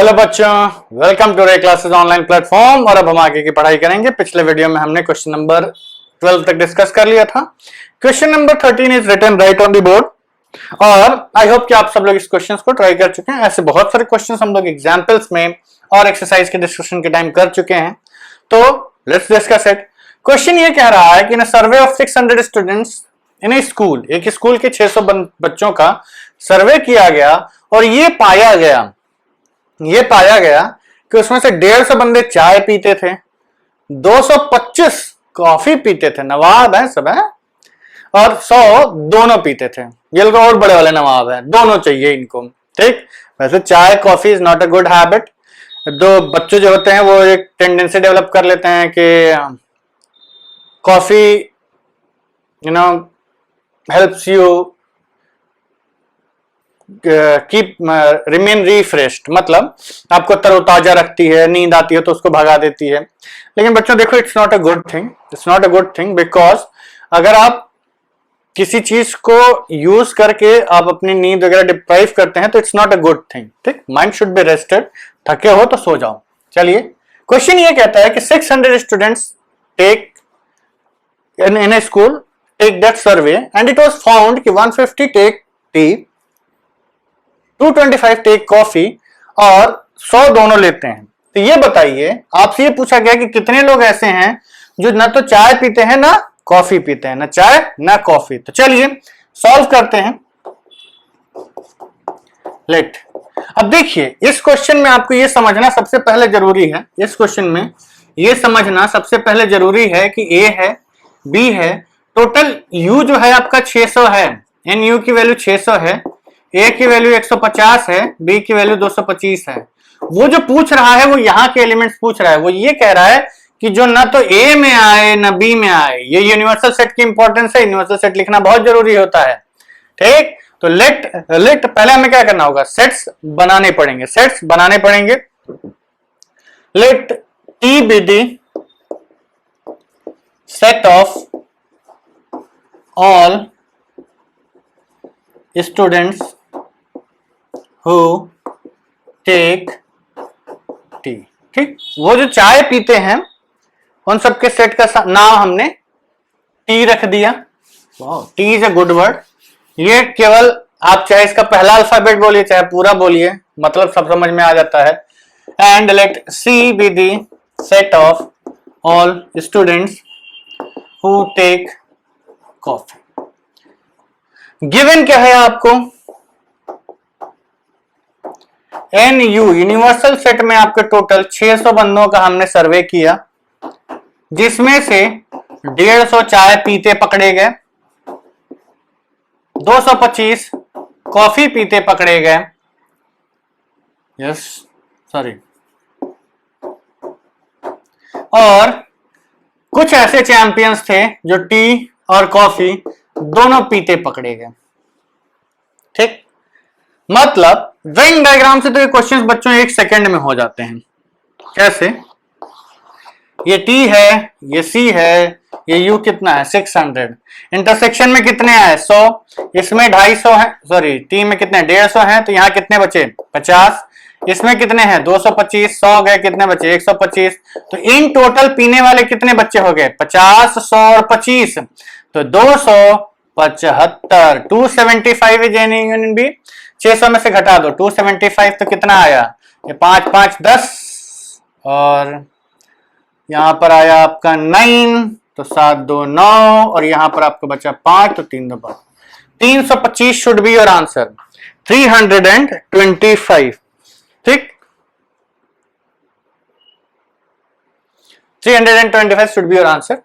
Hello बच्चों, welcome to रे classes online platform. और अब हम आगे की पढ़ाई करेंगे। पिछले वीडियो में हमने क्वेश्चन नंबर 12 तक डिस्कस कर लिया था। Question number 13 is written right on the board. और आई होप कि आप सब लोग इस क्वेश्चन को ट्राई कर चुके हैं। ऐसे बहुत सारे क्वेश्चन हम लोग एग्जाम्पल्स में और एक्सरसाइज के डिस्कशन के टाइम कर चुके हैं, तो लेट्स डिस्कस इट। क्वेश्चन ये कह रहा है कि in survey of 600 students in a school, एक स्कूल के 600 बच्चों का सर्वे किया गया और ये पाया गया कि उसमें से 150 बंदे चाय पीते थे, 225 कॉफी पीते थे, नवाब है सब है, और 100 दोनों पीते थे। ये लोग और बड़े वाले नवाब है, दोनों चाहिए इनको। ठीक, वैसे चाय coffee is not a good habit. दो बच्चे जो होते हैं वो एक टेंडेंसी डेवलप कर लेते हैं कि coffee helps you keep remain refreshed, मतलब आपको तरोताजा रखती है, नींद आती है तो उसको भगा देती है। लेकिन बच्चों देखो, it's not a good thing, because अगर आप किसी चीज को यूज करके आप अपनी नींद वगैरह डिप्राइव करते हैं तो it's not a good thing. ठीक, माइंड शुड बी रेस्टेड। थके हो तो सो जाओ। चलिए, क्वेश्चन ये कहता है कि 600 students take in a school take that survey and it was found कि 150 take tea, 225 take coffee और 100 दोनों लेते हैं। तो ये बताइए, आपसे ये पूछा गया कि कितने लोग ऐसे हैं जो ना तो चाय पीते हैं ना कॉफी पीते हैं, ना चाय ना कॉफी। तो चलिए सॉल्व करते हैं। लेट, अब देखिए इस क्वेश्चन में आपको ये समझना सबसे पहले जरूरी है, इस क्वेश्चन में ये समझना सबसे पहले जरूरी है कि ए है, बी है, टोटल यू जो है आपका 600 है, एन यू की वैल्यू 600 है, ए की वैल्यू 150 है, बी की वैल्यू 225 है। वो जो पूछ रहा है वो यहाँ के एलिमेंट्स पूछ रहा है। वो ये कह रहा है कि जो ना तो ए में आए ना बी में आए। ये यूनिवर्सल सेट की इंपॉर्टेंस है, यूनिवर्सल सेट लिखना बहुत जरूरी होता है। ठीक, तो लेट पहले हमें क्या करना होगा, सेट्स बनाने पड़ेंगे। Let T be the set of all students who take tea। ठीक, वो जो चाय पीते हैं उन सबके सेट का नाम हमने टी रख दिया। T is a good word. ये केवल आप चाहे इसका पहला अल्फाबेट बोलिए चाहे पूरा बोलिए, मतलब सब समझ में आ जाता है। And let C be the set of all students who take coffee। Given क्या है आपको, एन यू यूनिवर्सल सेट में आपके टोटल 600 बंदों का हमने सर्वे किया, जिसमें से 150 चाय पीते पकड़े गए, 225 कॉफी पीते पकड़े गए, और कुछ ऐसे चैंपियंस थे जो टी और कॉफी दोनों पीते पकड़े गए। ठीक, मतलब वेन डायग्राम से तो ये क्वेश्चंस बच्चों 1 सेकंड में हो जाते हैं। कैसे, ये टी है, ये सी है, ये यू कितना है 600, इंटरसेक्शन में कितने आए 100, इसमें 250 है, सॉरी टी में कितने 150 है, तो यहाँ कितने बचे 50, इसमें कितने हैं 225, 100 गए, कितने बचे 125। तो इन टोटल पीने वाले कितने बच्चे हो गए 50, 100 और 25, तो 275। 275 इज एनी यूनियन बी। 600 में से घटा दो 275, तो कितना आया, ये 5 5 10, और यहां पर आया आपका 9, तो 7 2 9, और यहां पर आपको बचा 5, तो 3 2 5, 325 शुड बी योर आंसर। 325। ठीक, 325 शुड बी योर आंसर।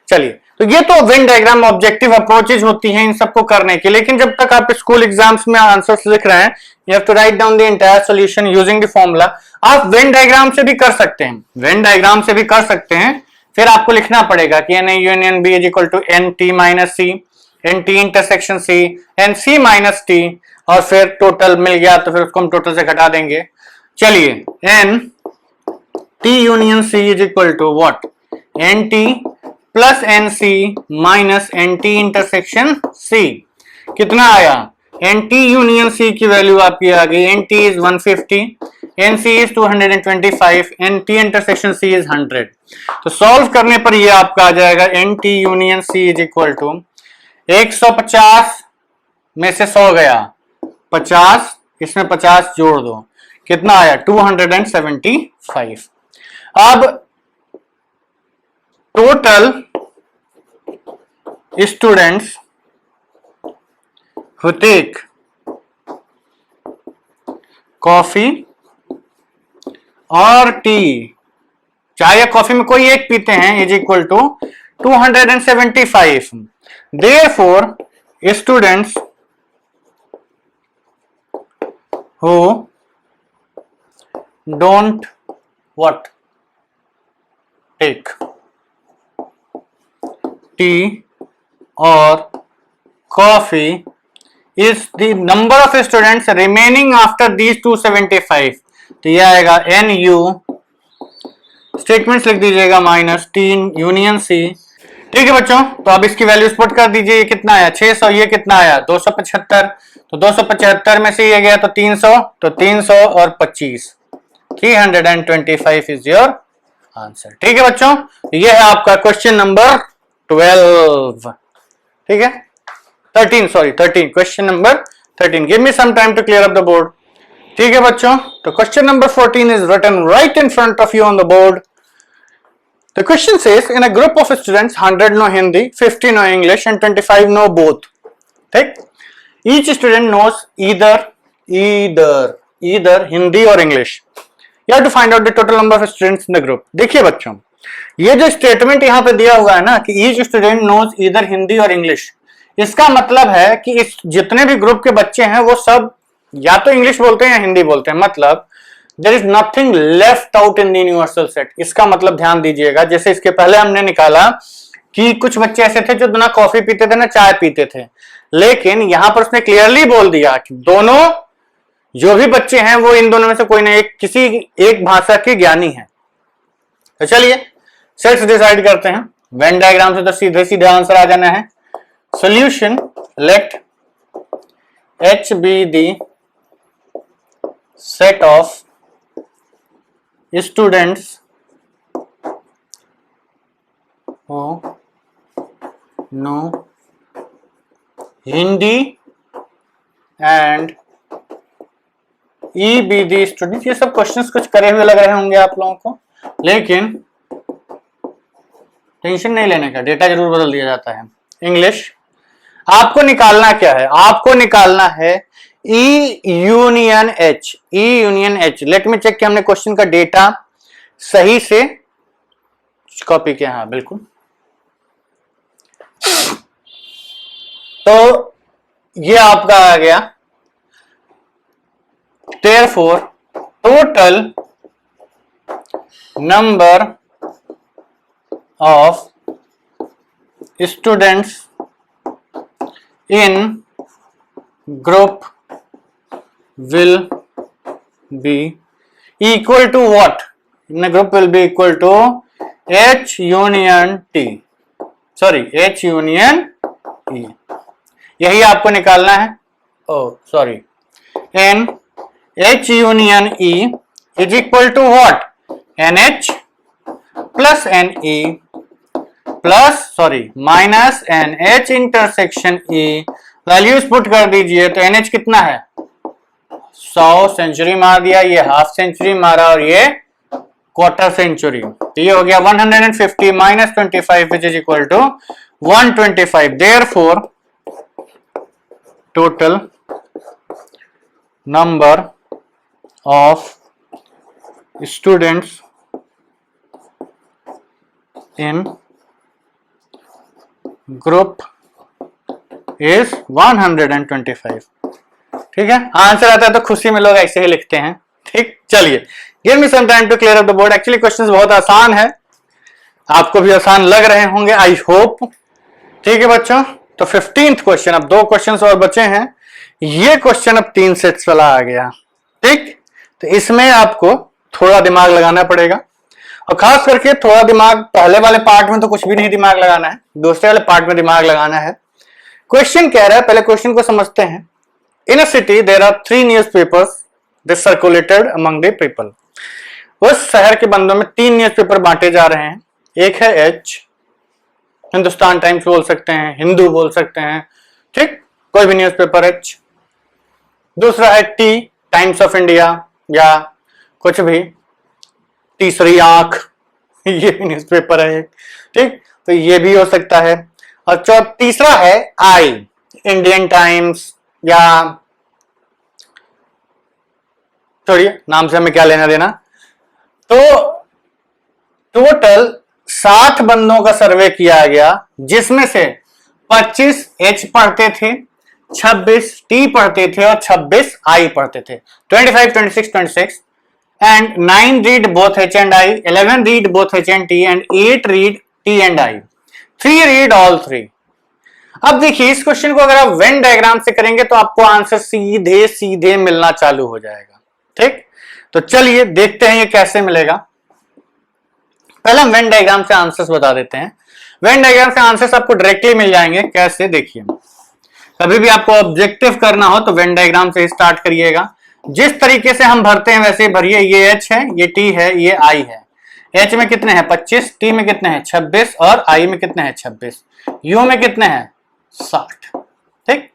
चलिए, तो ये तो वेन डायग्राम ऑब्जेक्टिव अप्रोचेज होती हैं इन सबको करने की। लेकिन जब तक आप स्कूल एग्जाम्स में आंसर्स लिख रहे हैं, you have to write down the entire solution using the formula. आप वेन डायग्राम से भी कर सकते हैं, फिर आपको लिखना पड़ेगा कि N A union B is equal to N T minus C, N T intersection C, N C minus T, और फिर टोटल मिल गया तो फिर उसको हम टोटल से घटा देंगे। चलिए, N T union C is equal to what, N T plus N C minus N T intersection C. कितना आया, एन टी यूनियन सी की वैल्यू आपकी आ गई, N T is 150, NC is 225 and T intersection C is 100। तो solve करने पर ये आपका आ जाएगा NT union C is equal to 150 में से 100 गया 50, इसमें 50 जोड़ दो, कितना आया 275। अब total students who take coffee और टी, चाय या कॉफी में कोई एक पीते हैं, is equal to 275। Therefore students who don't what take tea or coffee is the number of students remaining after these 275। तो यह आएगा NU, स्टेटमेंट्स लिख दीजिएगा माइनस T यूनियन C। ठीक है बच्चों, तो अब इसकी वैल्यूज पुट कर दीजिए। ये कितना आया 600, ये कितना आया 275। तो 275 में से ये गया तो 300, तो 300 और 25 325 इज योर आंसर। ठीक है बच्चों, ये है आपका क्वेश्चन नंबर 12। ठीक है 13 question number 13। Give me some time to clear up the board. ठीक है बच्चों, तो question number 14 is written right in front of you on the board. The question says in a group of students 100 know Hindi, 50 know English and 25 know both. ठीक, each student knows either Hindi or English. You have to find out the total number of students in the group. देखिए बच्चों, ये जो statement यहाँ पे दिया हुआ है ना कि each student knows either Hindi or English, इसका मतलब है कि इस जितने भी ग्रुप के बच्चे हैं वो सब या तो इंग्लिश बोलते हैं या हिंदी बोलते हैं। मतलब there is nothing left out in the universal set. इसका मतलब ध्यान दीजिएगा, जैसे इसके पहले हमने निकाला कि कुछ बच्चे ऐसे थे जो ना कॉफी पीते थे ना चाय पीते थे, लेकिन यहां पर उसने क्लियरली बोल दिया कि दोनों जो भी बच्चे हैं वो इन दोनों में से कोई ना एक किसी एक भाषा के ज्ञानी है। तो चलिए सेट्स डिसाइड करते हैं। वेन डायग्राम से तो सीधे सीधे आंसर आ जाना है। Solution, let H be the set of students who know Hindi and E be the students। ये सब क्वेश्चंस कुछ करे हुए लग रहे होंगे आप लोगों को, लेकिन टेंशन नहीं लेने का, डेटा जरूर बदल दिया जाता है। इंग्लिश आपको निकालना क्या है, आपको निकालना है E union H। E union H, let me check कि हमने क्वेश्चन का डेटा सही से कॉपी किया। हाँ बिल्कुल, तो ये आपका आ गया। Therefore total number of students in group will be equal to what? In a group will be equal to H union T, sorry H union E। यही आपको निकालना है। Sorry, in H union E is equal to what? NH plus NE plus sorry minus NH intersection E। Values put कर दीजिए तो NH कितना है 100 century मार दिया, ये हाफ सेंचुरी मारा और ये क्वार्टर सेंचुरी। तो ये हो गया 150 minus 25 which is equal to 125। Therefore total number of students in group is 125। ठीक है, आंसर आता है तो खुशी में लोग ऐसे ही लिखते हैं। ठीक, चलिए give me some time to clear up the board. Actually questions बहुत आसान है, आपको भी आसान लग रहे होंगे आई होप। ठीक है बच्चों, तो 15th क्वेश्चन, अब 2 क्वेश्चंस और बचे हैं। ये क्वेश्चन अब 3 सेट्स वाला आ गया। ठीक, तो इसमें आपको थोड़ा दिमाग लगाना पड़ेगा, और खास करके थोड़ा दिमाग पहले वाले पार्ट में तो कुछ भी नहीं दिमाग लगाना है, दूसरे वाले पार्ट में दिमाग लगाना है। क्वेश्चन कह रहा है, पहले क्वेश्चन को समझते हैं। In a city there are 3 newspapers this circulated among the people. उस शहर के बंदों में 3 न्यूज़पेपर बांटे जा रहे हैं। एक है एच, हिंदुस्तान टाइम्स बोल सकते हैं, हिंदू बोल सकते हैं, ठीक, कोई भी न्यूज़पेपर एच। दूसरा है टी, टाइम्स ऑफ इंडिया या कुछ भी, तीसरी आंख, ये भी न्यूज़पेपर है, ठीक, तो ये भी हो सकता है। और तीसरा है आई, इंडियन टाइम्स, या छोड़िए नाम से हमें क्या लेना देना। तो टोटल 60 बंदों का सर्वे किया गया, जिसमें से 25 एच पढ़ते थे, 26 टी पढ़ते थे और 26 आई पढ़ते थे। 25, 26, 26 and 9 read both H and I, 11 read both H and T and 8 read T and I, 3 read all 3। अब देखिए इस क्वेश्चन को अगर आप वेन डायग्राम से करेंगे तो आपको आंसर सीधे सीधे मिलना चालू हो जाएगा, ठीक। तो चलिए देखते हैं ये कैसे मिलेगा। पहले हम वेन डायग्राम से आंसर्स बता देते हैं। वेन डायग्राम से आंसर्स आपको डायरेक्टली मिल जाएंगे। कैसे, देखिए कभी भी आपको ऑब्जेक्टिव करना हो तो वेन डायग्राम से स्टार्ट करिएगा। जिस तरीके से हम भरते हैं वैसे भरिए। ये एच है, ये टी है, ये आई है। एच में कितने हैं 25, टी में कितने हैं 26 और आई में कितने हैं 26, यू में कितने हैं 60, ठीक।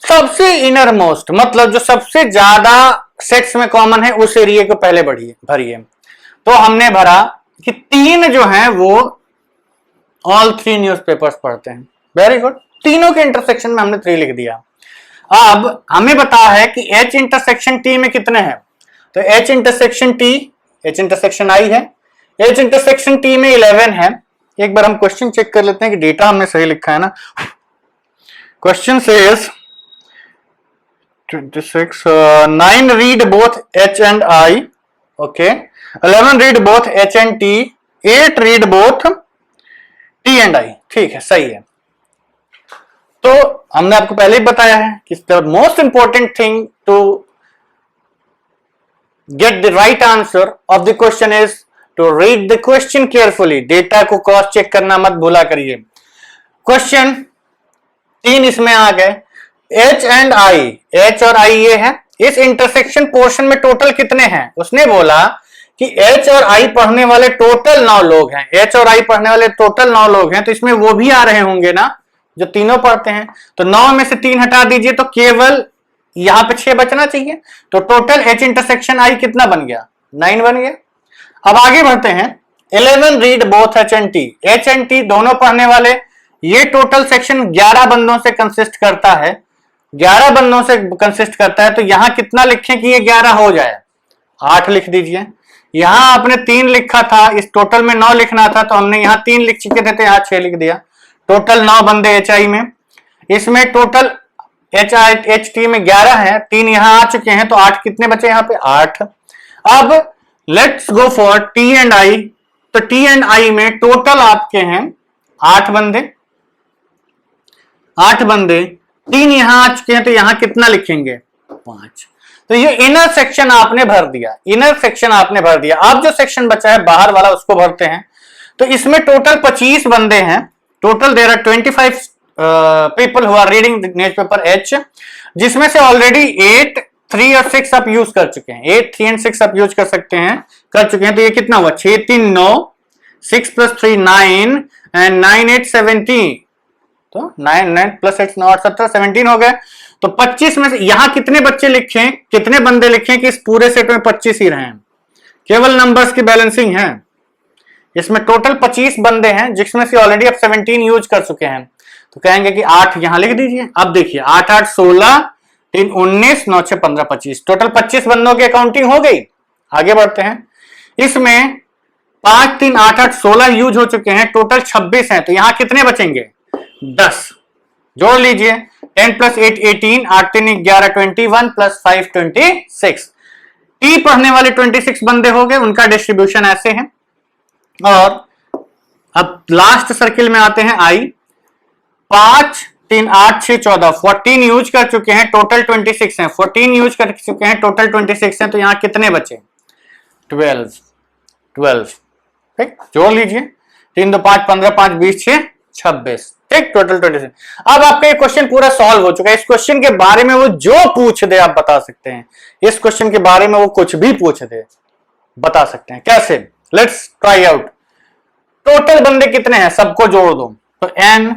सबसे इनर मोस्ट मतलब जो सबसे ज्यादा सेट्स में कॉमन है उस एरिया को पहले भरिए। तो हमने भरा कि 3 जो हैं वो ऑल 3 न्यूज़पेपर्स पढ़ते हैं। वेरी गुड, तीनों के इंटरसेक्शन में हमने 3 लिख दिया। अब हमें पता है कि H इंटरसेक्शन T में कितने हैं, तो H intersection T, H intersection I है, H इंटरसेक्शन T में 11 है। एक बार हम क्वेश्चन चेक कर लेते हैं कि डेटा हमने सही लिखा है ना। Question says 26, 9 read both H and I, okay, 11 read both H and T, 8 read both T and I, ठीक है, सही है। तो हमने आपको पहले ही बताया है कि the most important thing to get the right answer of the question is to read the question carefully. Data को क्रॉस चेक करना मत भूला करिए। क्वेश्चन 3 इसमें आ गए। एच एंड आई, एच और आई ये है। इस इंटरसेक्शन पोर्शन में टोटल कितने हैं, उसने बोला कि एच और आई पढ़ने वाले टोटल 9 लोग हैं। एच और आई पढ़ने वाले टोटल 9 लोग हैं, तो इसमें वो भी आ रहे होंगे ना जो तीनों पढ़ते हैं। तो 9 में से 3 हटा दीजिए तो केवल यहां पे 6 बचना चाहिए। तो टोटल H इंटरसेक्शन I कितना बन गया, 9 बन गया। अब आगे बढ़ते हैं। 11 read both H and T, H and T दोनों पढ़ने वाले, ये टोटल सेक्शन 11 बंदों से कंसिस्ट करता है। 11 बंदों से कंसिस्ट करता है, तो यहां कितना लिखें कि ये 11 हो जाए, 8 लिख दीजिए। यहां आपने 3 लिखा था, इस टोटल में 9 लिखना था, तो हमने यहां 3 लिख चुके थे तो यहां 6 लिख दिया। टोटल 9 बंदे एच आई में। इसमें टोटल एच टी में 11 है, 3 यहां आ चुके हैं, तो 8 कितने बचे यहां पे 8। अब let's go for T and I. तो टी एंड आई में टोटल आपके हैं 8 बंदे, 8 बंदे, 3 यहां आ चुके हैं, तो यहां कितना लिखेंगे 5। तो ये इनर सेक्शन आपने भर दिया, इनर सेक्शन आपने भर दिया। अब जो सेक्शन बचा है बाहर वाला उसको भरते हैं। तो इसमें टोटल 25 बंदे हैं। Total there are 25 people who are reading newspaper H, जिसमें से ऑलरेडी 8, 3 और 6 आप यूज कर चुके हैं। 8, 3 और 6 आप यूज कर सकते हैं, कर चुके हैं। तो ये कितना हुआ 6, 3, 9, 6 + 3 9 एंड 9, 8, 17। तो 9, 9 + 8, 9, 8, 17, 17 हो गए। तो 25 में से यहां कितने बच्चे लिखें, कितने बंदे लिखें कि इस पूरे सेट में 25 ही रहे। केवल नंबर्स की बैलेंसिंग है। इसमें टोटल 25 बंदे हैं, जिसमें से ऑलरेडी आप 17 यूज कर चुके हैं। तो कहेंगे कि 8 यहां लिख दीजिए। अब देखिए 8, 8, 16, 3, 19, 9, 6, 15, 25, टोटल 25 बंदों की अकाउंटिंग हो गई। आगे बढ़ते हैं। इसमें 5, 3, 8, 8, 16 यूज हो चुके हैं, टोटल 26 हैं। तो यहां कितने बचेंगे 10, जोड़ लीजिए। 10 + 8 18, 8, 3, 11, 21 + 5 26। टी पढ़ने वाले 26 बंदे हो गए, उनका डिस्ट्रीब्यूशन ऐसे है। और अब लास्ट सर्किल में आते हैं आई। 5, 3, 8, 6, 14, 14 यूज कर चुके हैं, टोटल 26 हैं। 14 यूज कर चुके हैं, टोटल 26 हैं। तो यहां कितने बचे 12, ठीक, जोड़ लीजिए। 3, 2, 5, 15, 5, 20, 6, 26, ठीक, टोटल 26। अब आपका ये क्वेश्चन पूरा सॉल्व हो चुका है। इस क्वेश्चन के बारे में वो जो पूछ दे आप बता सकते हैं, इस क्वेश्चन के बारे में वो कुछ भी पूछ दे बता सकते हैं। कैसे? Let's try out. टोटल बंदे कितने हैं सबको जोड़ दो, तो N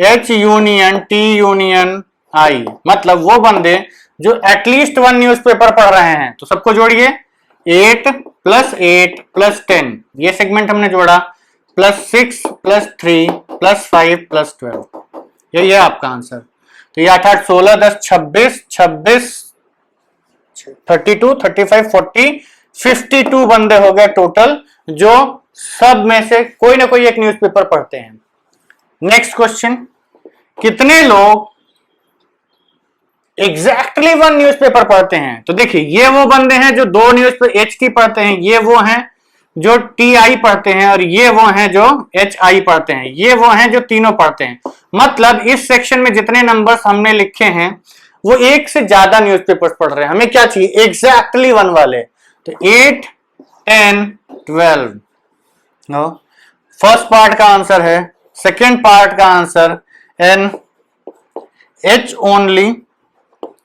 H union T union I, मतलब वो बंदे जो एटलीस्ट 1 न्यूज़पेपर पढ़ रहे हैं, तो सबको जोड़िए। 8 + 8 + 10, ये सेगमेंट हमने जोड़ा, +6 + 3 + 5 + 12, यही है आपका आंसर। तो ये 8 8 16 10 26 26 32 35 40 52 बंदे हो गए टोटल, जो सब में से कोई ना कोई एक न्यूज़पेपर पढ़ते हैं। नेक्स्ट क्वेश्चन, कितने लोग एग्जैक्टली 1 न्यूज़पेपर पढ़ते हैं? तो देखिए, ये वो बंदे हैं जो 2 न्यूज़पेपर HT पढ़ते हैं, ये वो हैं जो TI पढ़ते हैं, और ये वो हैं जो HI पढ़ते हैं, ये वो हैं जो तीनों पढ़ते हैं। मतलब इस सेक्शन में जितने नंबर्स हमने लिखे हैं वो एक से ज्यादा न्यूज़पेपर्स पढ़ रहे हैं। हमें क्या चाहिए? एग्जैक्टली 1 वाले। तो 8 10 12, नो, फर्स्ट पार्ट का आंसर है। सेकेंड पार्ट का answer N H only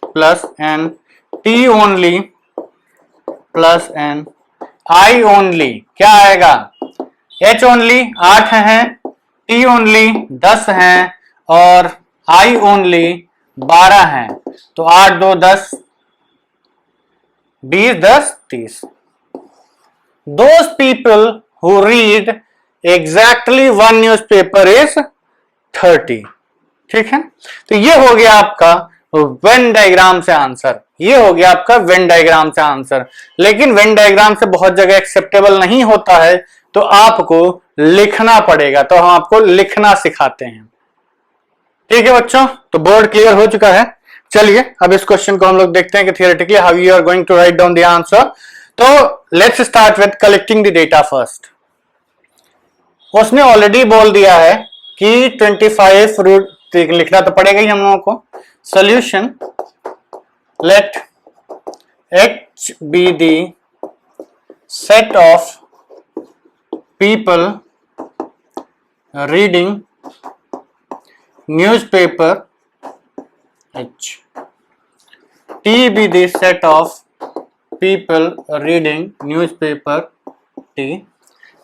plus N T only plus N I only, क्या आएगा? H ओनली 8 है, T ओनली 10 है, और I ओनली 12 है। तो 8 2 10 20 10 30। Those people who read exactly 1 newspaper is 30। ठीक है, तो ये हो गया आपका वेन डायग्राम से आंसर, ये हो गया आपका वेन डायग्राम से आंसर। लेकिन वेन डायग्राम से बहुत जगह एक्सेप्टेबल नहीं होता है, तो आपको लिखना पड़ेगा, तो हम आपको लिखना सिखाते हैं। ठीक है बच्चों, तो बोर्ड क्लियर हो चुका है। चलिए अब इस क्वेश्चन को हम लोग देखते हैं कि theoretically how you are going to write down the answer. तो let's start with collecting the data first. उसने ऑलरेडी बोल दिया है कि 25 रूट लिखना तो पड़ेगा ही हम लोगों को। Solution, let H be the set of people reading newspaper H, T be the set of people reading newspaper T,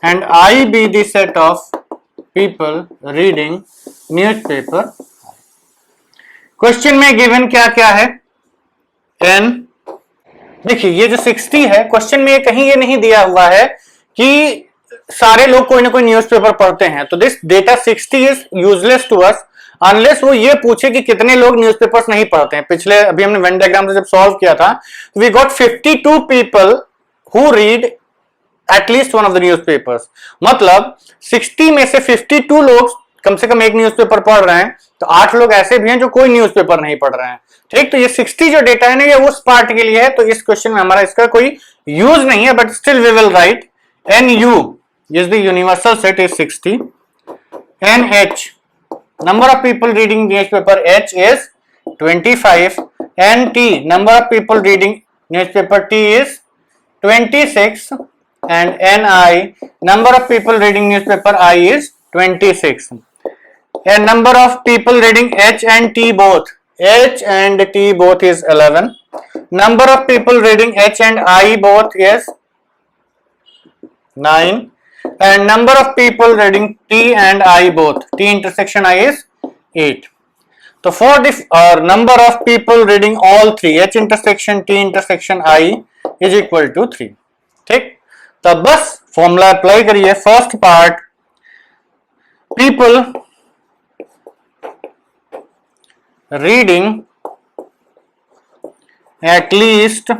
and I be the set of people reading newspaper। Question में given क्या क्या है? n, देखिए ये जो 60 है, question में कहीं ये नहीं दिया हुआ है कि सारे लोग कोई ना कोई न्यूज़पेपर पढ़ते हैं, तो this data 60 is useless to us unless वो ये पूछे कि कितने लोग न्यूज़पेपर्स नहीं पढ़ते हैं। पिछले अभी हमने वेन डायग्राम से जब सॉल्व किया था, we got 52 people who read at least 1 of the newspapers, मतलब 60 में से 52 लोग कम से कम एक न्यूज़पेपर पढ़ रहे हैं, तो 8 लोग ऐसे भी हैं जो कोई न्यूज़पेपर नहीं पढ़ रहे हैं। ठीक, तो ये 60 जो डेटा है ना, ये उस पार्ट के लिए है, तो इस क्वेश्चन में हमारा इसका कोई यूज नहीं है, but still we will write NU is the universal set is 60, NH number of people reading newspaper H is 25, NT number of people reading newspaper T is 26, and NI number of people reading newspaper I is 26, and number of people reading H and T both, H and T both is 11, number of people reading H and I both is 9, and number of people reading T and I both, T intersection I is 8. So for the number of people reading all three, H intersection T intersection I is equal to 3. ठीक, तो बस formula apply करिए। First part, people reading at least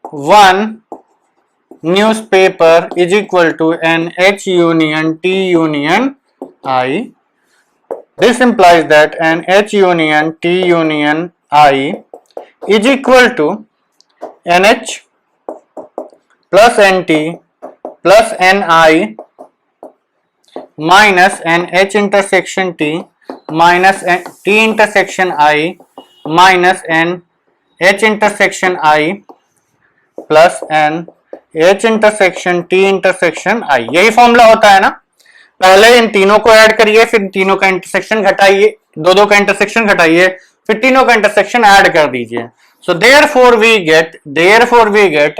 1 newspaper is equal to an H union T union I. This implies that an H union T union I is equal to NH plus NT plus NI minus an H intersection T minus T intersection I minus n H intersection I plus n H intersection T intersection I। यही formula होता है ना। पहले इन तीनों को add करिए, फिर तीनों का इंटरसेक्शन घटाइए, दो दो का इंटरसेक्शन घटाइए, फिर तीनों का इंटरसेक्शन ऐड कर दीजिए। So therefore we get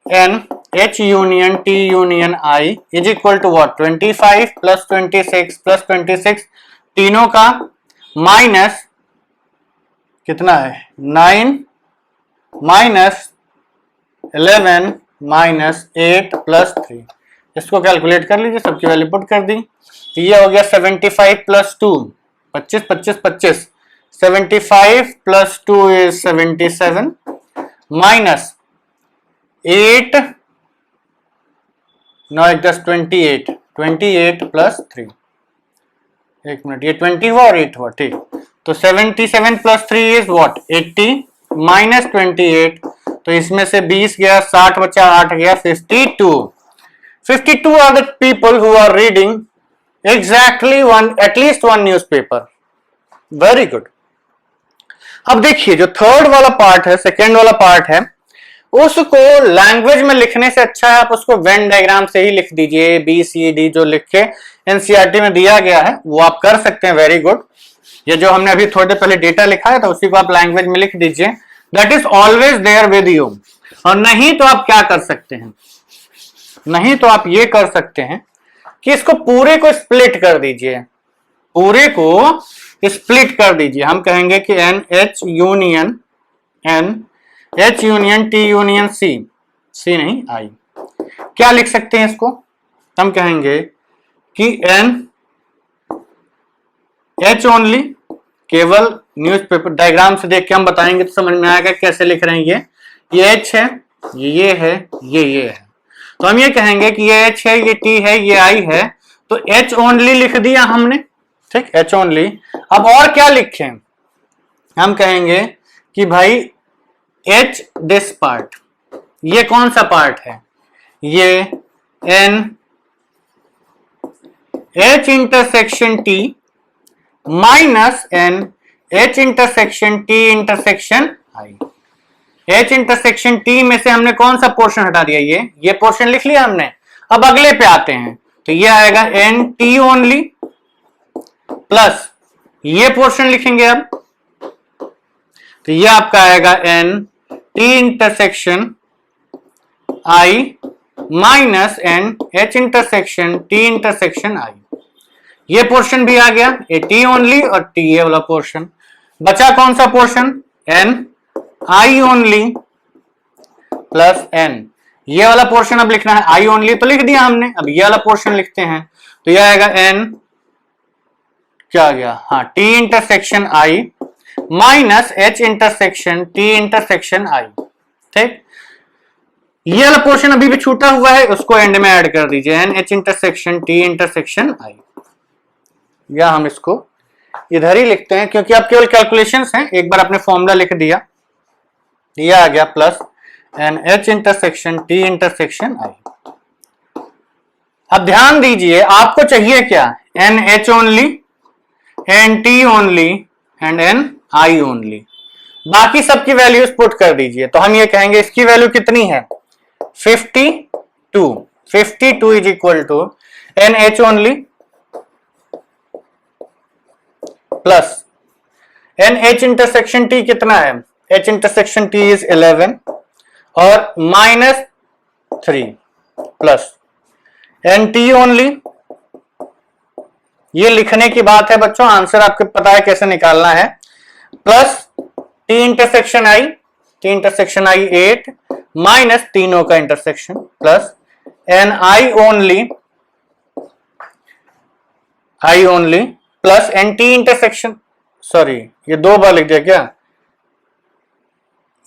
N H union T union I is equal to what 25 plus 26 plus 26 तीनों का माइनस कितना है 9 माइनस 11 माइनस 8 प्लस 3। इसको कैलकुलेट कर लीजिए, सबकी वैल्यू पुट कर दी। तो ये हो गया 75 plus 2 25 25 25 75 plus 2 is 77 minus 8 9 1 10 28 plus 3। एक मिनट, ये 20 हुआ और 8 हुआ, ठीक। तो 77 प्लस 3 इज व्हाट 80 माइनस 28, तो इसमें से 20 गया, 60 बचा, 8 गया, 52 are the people who are reading exactly at least one newspaper. Very good. अब देखिए जो थर्ड वाला पार्ट है, सेकेंड वाला पार्ट है, उसको लैंग्वेज में लिखने से अच्छा है आप उसको वेन डायग्राम से ही लिख दीजिए। BCD जो लिख के NCERT में दिया गया है वो आप कर सकते हैं। Very good. ये जो हमने अभी थोड़ी देर पहले डेटा लिखा है तो उसी को आप लैंग्वेज में लिख दीजिए। That is always there with you. और नहीं तो आप क्या कर सकते हैं, नहीं तो आप ये कर सकते हैं कि इसको पूरे को स्प्लिट कर दीजिए, पूरे को स्प्लिट कर दीजिए। हम कहेंगे कि NH union T union C नहीं I। क्या लिख सकते हैं इसको, हम कहेंगे कि H ओनली, केवल न्यूज़पेपर डायग्राम से देख के हम बताएंगे तो समझ में आएगा कैसे लिख रहे हैं। ये H है, ये है, ये है। तो हम ये कहेंगे कि ये H है, ये T है, ये I है, तो H ओनली लिख दिया हमने, ठीक, H ओनली। अब और क्या लिखें, हम कहेंगे कि भाई H दिस पार्ट, ये कौन सा पार्ट है, ये N H intersection T minus N H intersection T intersection I। H intersection T में से हमने कौन सा पोर्शन हटा दिया, ये पोर्शन लिख लिया हमने। अब अगले पे आते हैं, तो ये आएगा N T ओनली प्लस ये पोर्शन लिखेंगे अब, तो ये आपका आएगा N T intersection I minus N H intersection T intersection I। ये पोर्शन भी आ गया, ये T ओनली और T ये वाला पोर्शन। बचा कौन सा portion, N I only plus N। ये वाला पोर्शन अब लिखना है, I ओनली तो लिख दिया हमने, अब ये वाला पोर्शन लिखते हैं, तो ये आएगा N क्या आ गया, हाँ T intersection I minus H intersection T intersection I। ठीक, ये वाला पोर्शन अभी भी छूटा हुआ है, उसको एंड में ऐड कर दीजिए, N H intersection T intersection I। या हम इसको इधर ही लिखते हैं क्योंकि अब केवल कैलकुलेशंस हैं, एक बार आपने फॉर्मूला लिख दिया, ये आ गया plus N H intersection T intersection I। अब ध्यान दीजिए आपको चाहिए क्या, N H only, N T only and N I only. बाकी सबकी वैल्यूज पुट कर दीजिए। तो हम ये कहेंगे इसकी वैल्यू कितनी है 52 is equal to N H only plus N H intersection T कितना है, H इंटरसेक्शन T इज 11 और minus 3 plus N T only. ये लिखने की बात है बच्चों, आंसर आपको पता है कैसे निकालना है, plus T intersection I 8 minus तीनों का intersection plus N I only plus N T intersection, sorry ये दो बार लिख दिया क्या,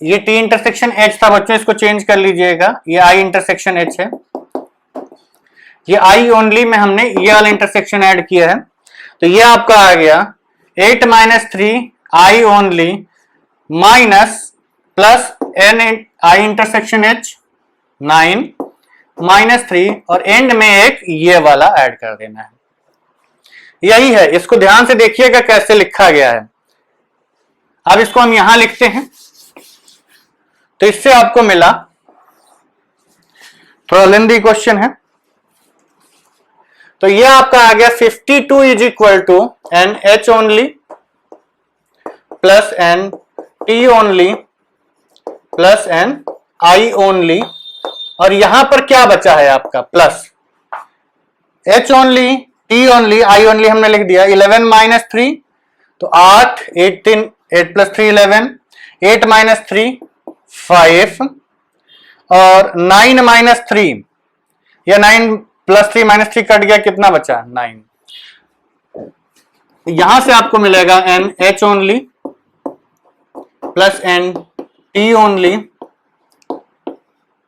ये T इंटरसेक्शन H था बच्चों, इसको चेंज कर लीजिएगा, ये I इंटरसेक्शन H है, ये I ओनली में हमने ये वाला इंटरसेक्शन ऐड किया है, तो ये आपका आ गया 8 minus 3 I only minus plus N I intersection H 9 minus 3 और एंड में एक ये वाला ऐड कर देना है। यही है, इसको ध्यान से देखिएगा कैसे लिखा गया है। अब इसको हम यहां लिखते हैं, तो इससे आपको मिला, थोड़ा लेंथी क्वेश्चन है, तो ये आपका आ गया 52 is equal to N H only plus N T only plus N I only, और यहां पर क्या बचा है आपका plus H only T only I only हमने लिख दिया 11 माइनस 3, तो 8 8 3 8 प्लस 3 11, 8 माइनस 3 5 और 9 माइनस 3 या 9 प्लस 3 माइनस 3 कट गया, कितना बचा 9। यहां से आपको मिलेगा N H only plus N T only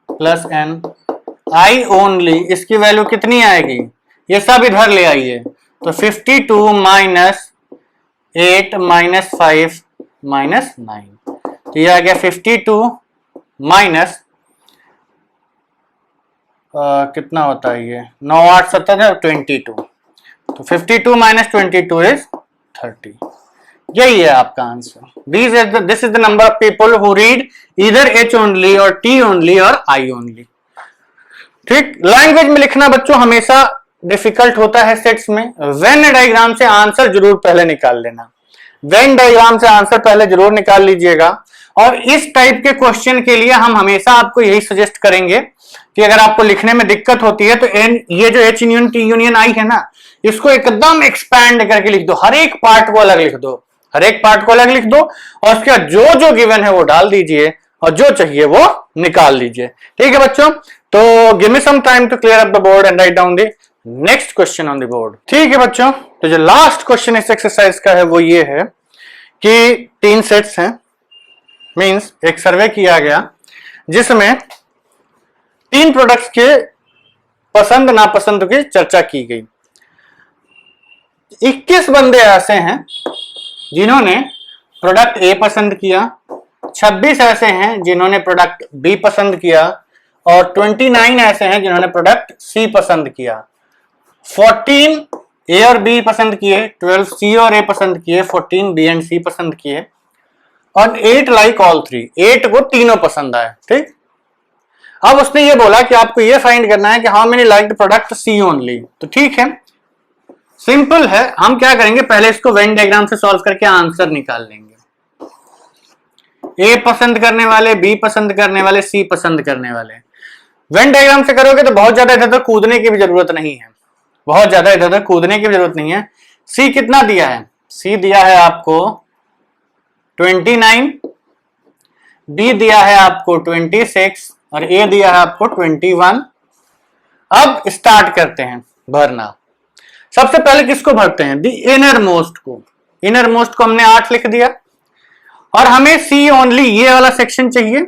plus N I only, इसकी वैल्यू कितनी आएगी, ये सब इधर ले आइए, तो 52 माइनस 8 माइनस 5 माइनस 9, तो ये आ गया 52 माइनस कितना होता है ये 9 8 17 22, तो 52 माइनस 22 इज 30। यही है आपका answer. This is the number of people who read either H only और टी ओनली और आई ओनली। ठीक, लैंग्वेज में लिखना बच्चों हमेशा डिफिकल्ट होता है सेट्स में। वेन डायग्राम से आंसर जरूर पहले निकाल लेना, वेन डायग्राम से आंसर पहले जरूर निकाल लीजिएगा। और इस टाइप के क्वेश्चन के लिए हम हमेशा आपको यही सजेस्ट करेंगे कि अगर आपको लिखने में दिक्कत होती है तो ये जो एच यूनियन टी यूनियन आई है ना, इसको एकदम एक्सपैंड करके लिख दो, हर एक पार्ट को अलग लिख दो, हर एक पार्ट को अलग लिख दो, और उसके बाद जो जो गिवन है वो डाल दीजिए और जो चाहिए वो निकाल लीजिए। ठीक है बच्चों, तो give me some time to clear up the board and write down the next question on the board. ठीक है बच्चों, तो जो लास्ट क्वेश्चन इस एक्सरसाइज का है वो ये है कि 3 सेट्स हैं, मींस एक सर्वे किया गया जिसमें 3 प्रोडक्ट्स के पसंद नापसंद की चर्चा की गई। 21 बंदे ऐसे हैं जिन्होंने प्रोडक्ट ए पसंद किया, 26 ऐसे हैं जिन्होंने प्रोडक्ट बी पसंद किया, और 29 ऐसे हैं जिन्होंने प्रोडक्ट सी पसंद किया। 14 ए और बी पसंद किए, 12 सी और ए पसंद किए, 14 बी एंड सी पसंद किए, और 8 लाइक ऑल 3, 8 को तीनों पसंद आए। ठीक, अब उसने ये बोला कि आपको ये फाइंड करना है कि how many liked product C only. तो ठीक है, सिंपल है, हम क्या करेंगे पहले इसको वेन डायग्राम से सॉल्व करके आंसर निकाल लेंगे। ए पसंद करने वाले, बी पसंद करने वाले, सी पसंद करने वाले। वेन डायग्राम से करोगे तो बहुत ज्यादा इधर उधर कूदने की भी जरूरत नहीं है, बहुत ज्यादा इधर उधर कूदने की भी जरूरत नहीं है। सी कितना दिया है, सी दिया है आपको 29, बी दिया है आपको 26 और ए दिया है आपको 21। अब स्टार्ट करते हैं भरना। सबसे पहले किसको भरते हैं, दी इनर मोस्ट को। इनर मोस्ट को हमने 8 लिख दिया, और हमें सी ओनली ये वाला सेक्शन चाहिए,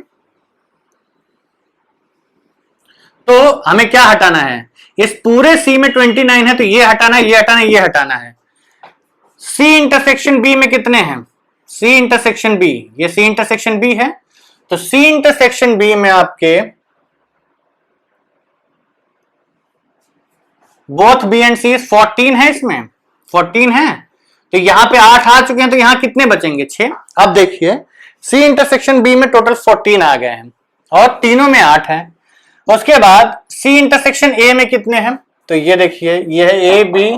तो हमें क्या हटाना है, इस पूरे सी में 29 है तो ये हटाना है, ये हटाना है, ये हटाना है। सी इंटरसेक्शन बी में कितने हैं, सी इंटरसेक्शन बी, ये सी इंटरसेक्शन बी है, तो सी इंटरसेक्शन बी में आपके बोथ बी एंड सी 14 है, इसमें 14 है, तो यहां पे 8 आ चुके हैं, तो यहां कितने बचेंगे 6। अब देखिए सी इंटरसेक्शन बी में टोटल 14 आ गए हैं और तीनों में 8 है। उसके बाद सी इंटरसेक्शन ए में कितने हैं, तो ये देखिए ये है ए बी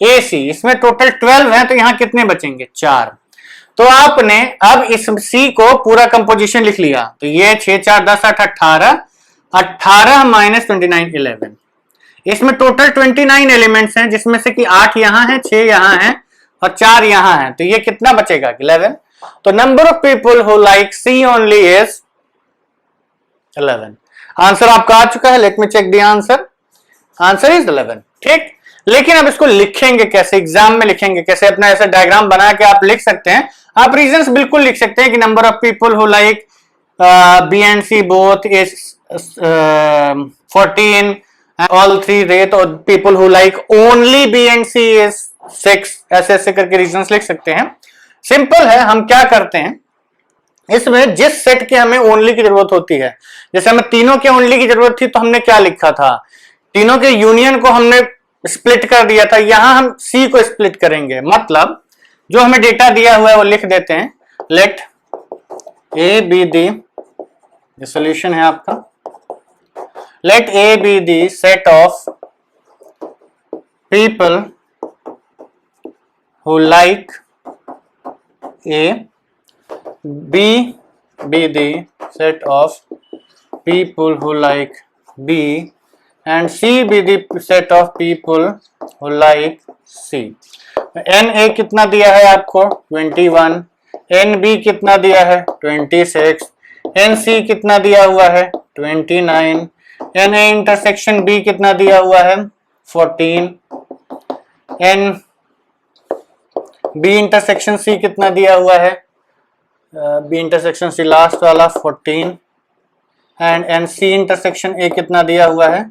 ए सी, इसमें टोटल 12 है, तो यहां कितने बचेंगे 4। तो आपने अब इस सी को पूरा कंपोजिशन लिख लिया, तो ये 6 4 10 8 18, 18 माइनस 29 11, इसमें टोटल 29 एलिमेंट्स हैं, जिसमें से कि 8 यहां है, 6 यहां है और 4 यहां है, तो ये कितना बचेगा 11। तो number of people who like C only is 11। Answer आपका आ चुका है, let me check the answer, answer is 11। ठीक, लेकिन अब इसको लिखेंगे कैसे, एग्जाम में लिखेंगे कैसे, अपना ऐसा डायग्राम बना के आप लिख सकते हैं। आप रीजंस बिल्कुल लिख सकते हैं कि number of people who like B and C both is 14, all 3 rate, और people who like only B and C is 6, ऐसे ऐसे करके रीजंस लिख सकते हैं। सिंपल है, हम क्या करते हैं इसमें, जिस सेट के हमें ओनली की जरूरत होती है, जैसे हमें तीनों के ओनली की जरूरत थी तो हमने क्या लिखा था, तीनों के यूनियन को हमने स्प्लिट कर दिया था, यहां हम सी को स्प्लिट करेंगे, मतलब जो हमें डेटा दिया हुआ है वो लिख देते हैं। Let A be the, solution है आपका, let A be the set of people who like A, B be the set of people who like B and C be the set of people who like C। NA कितना दिया है आपको 21, NB कितना दिया है 26, NC कितना दिया हुआ है 29, NA इंटरसेक्शन B कितना दिया हुआ है 14, NB इंटरसेक्शन C कितना दिया हुआ है B इंटरसेक्शन C लास्ट वाला 14 एंड NC इंटरसेक्शन A कितना दिया हुआ है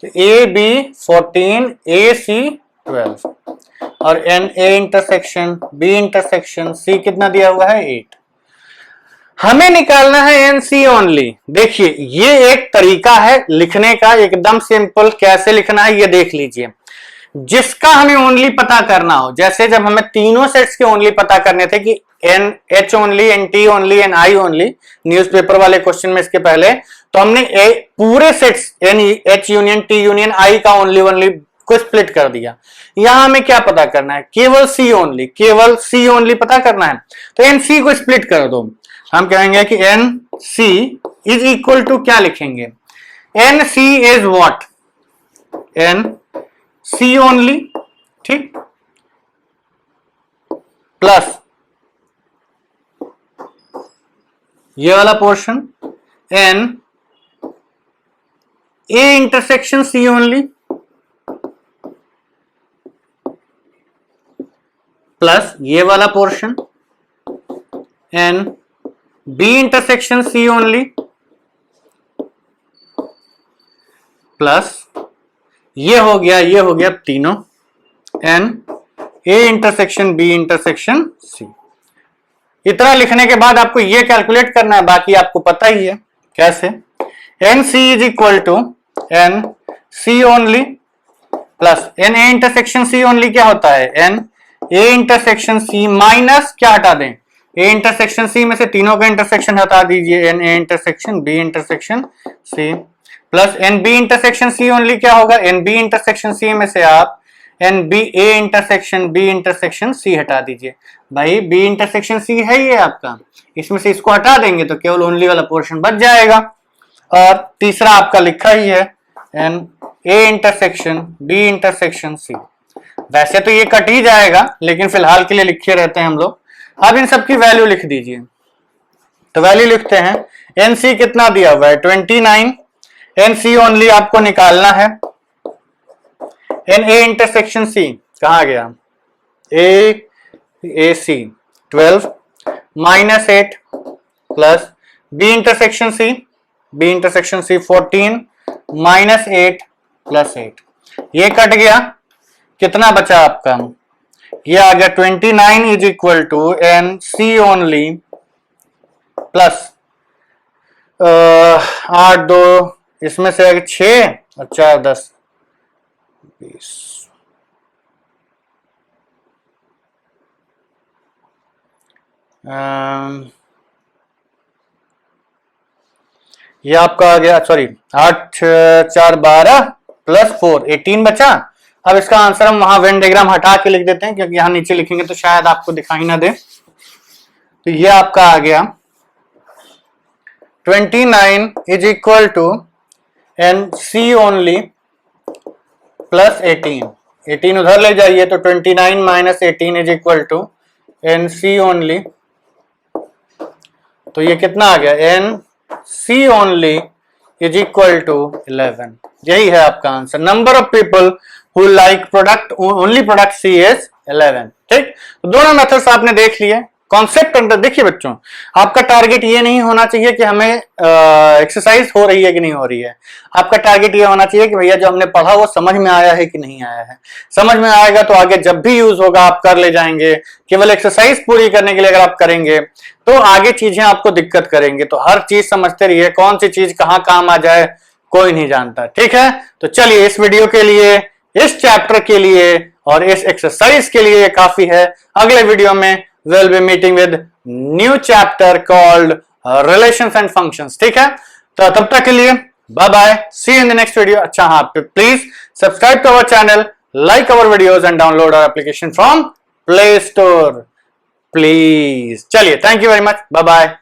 तो AB 14 AC 12 और NA intersection B intersection C कितना दिया हुआ है 8। हमें निकालना है NC ओनली। देखिए ये एक तरीका है लिखने का, एकदम सिंपल। कैसे लिखना है ये देख लीजिए। जिसका हमें ओनली पता करना हो, जैसे जब हमें तीनों सेट्स के ओनली पता करने थे कि N H only, N T only, N I only, newspaper वाले क्वेश्चन में इसके पहले, तो हमने पूरे sets N H union T union I का ओनली ओनली को स्प्लिट कर दिया। यहां हमें क्या पता करना है, केवल सी ओनली, केवल सी ओनली पता करना है। तो एन सी को स्प्लिट कर दो। हम कहेंगे कि N C is equal to क्या लिखेंगे, N C is what, N C only, ठीक, प्लस ये वाला portion N A intersection C only plus ये वाला portion N B intersection C only plus ये हो गया तीनों N A intersection B intersection C. इतना लिखने के बाद आपको ये कैलकुलेट करना है, बाकी आपको पता ही है कैसे। N C is equal to N C only plus N A intersection C only क्या होता है, N A intersection C minus क्या हटा दें, ए इंटरसेक्शन सी में से तीनों का इंटरसेक्शन हटा दीजिए, N A intersection B intersection C plus N B intersection C only क्या होगा, एन बी इंटरसेक्शन सी में से आप N B A intersection B intersection C हटा दीजिए। भाई बी इंटरसेक्शन सी है ये आपका, इसमें से इसको हटा देंगे तो केवल ओनली वाला पोर्शन बच जाएगा। और तीसरा आपका लिखा ही है N A intersection B intersection C. वैसे तो ये कट ही जाएगा लेकिन फिलहाल के लिए लिखे रहते हैं हम लोग। अब इन सबकी वैल्यू लिख दीजिए। तो वैल्यू लिखते हैं, एन सी कितना दिया हुआ है 29, एन सी ओनली आपको निकालना है, एन ए इंटरसेक्शन सी कहाँ गया, A C 12 minus 8 plus B intersection C 14 minus 8 plus 8। ये कट गया, कितना बचा आपका, ये आ गया 29 is equal to N C only plus 8 2 इसमें से 6 और 4 10 20। ये आपका आ गया, सॉरी 8 4 12 प्लस 4 18 बचा। अब इसका आंसर हम वहां वेन डायग्राम हटा के लिख देते हैं क्योंकि यहां नीचे लिखेंगे तो शायद आपको दिखाई ना दे। तो ये आपका आ गया 29 is equal to N C only plus 18 उधर ले जाइए तो 29 minus 18 is equal to N C only. तो ये कितना आ गया, N C only is equal to 11। यही है आपका answer. Number of people who like product only product C is 11। ठीक, तो दोनों मेथड्स आपने देख लिए। कॉन्सेप्ट अंडर देखिए बच्चों, आपका टारगेट ये नहीं होना चाहिए कि हमें एक्सरसाइज हो रही है कि नहीं हो रही है। आपका टारगेट ये होना चाहिए कि भैया जो हमने पढ़ा वो समझ में आया है कि नहीं आया है। समझ में आएगा तो आगे जब भी यूज होगा आप कर ले जाएंगे। केवल एक्सरसाइज पूरी करने के लिए अगर आप करेंगे तो आगे चीजें आपको दिक्कत करेंगे। तो हर चीज समझते रहिए, कौन सी चीज कहाँ काम आ जाए कोई नहीं जानता। ठीक है, तो चलिए इस वीडियो के लिए, इस चैप्टर के लिए और इस एक्सरसाइज के लिए काफी है। अगले वीडियो में we'll be meeting with new chapter called relations and functions। ठीक है, तो तब तक के लिए bye bye, see you in the next video। अच्छा हाँ, please subscribe to our channel like our videos and download our application from Play Store. Please चलिए, thank you very much, bye bye.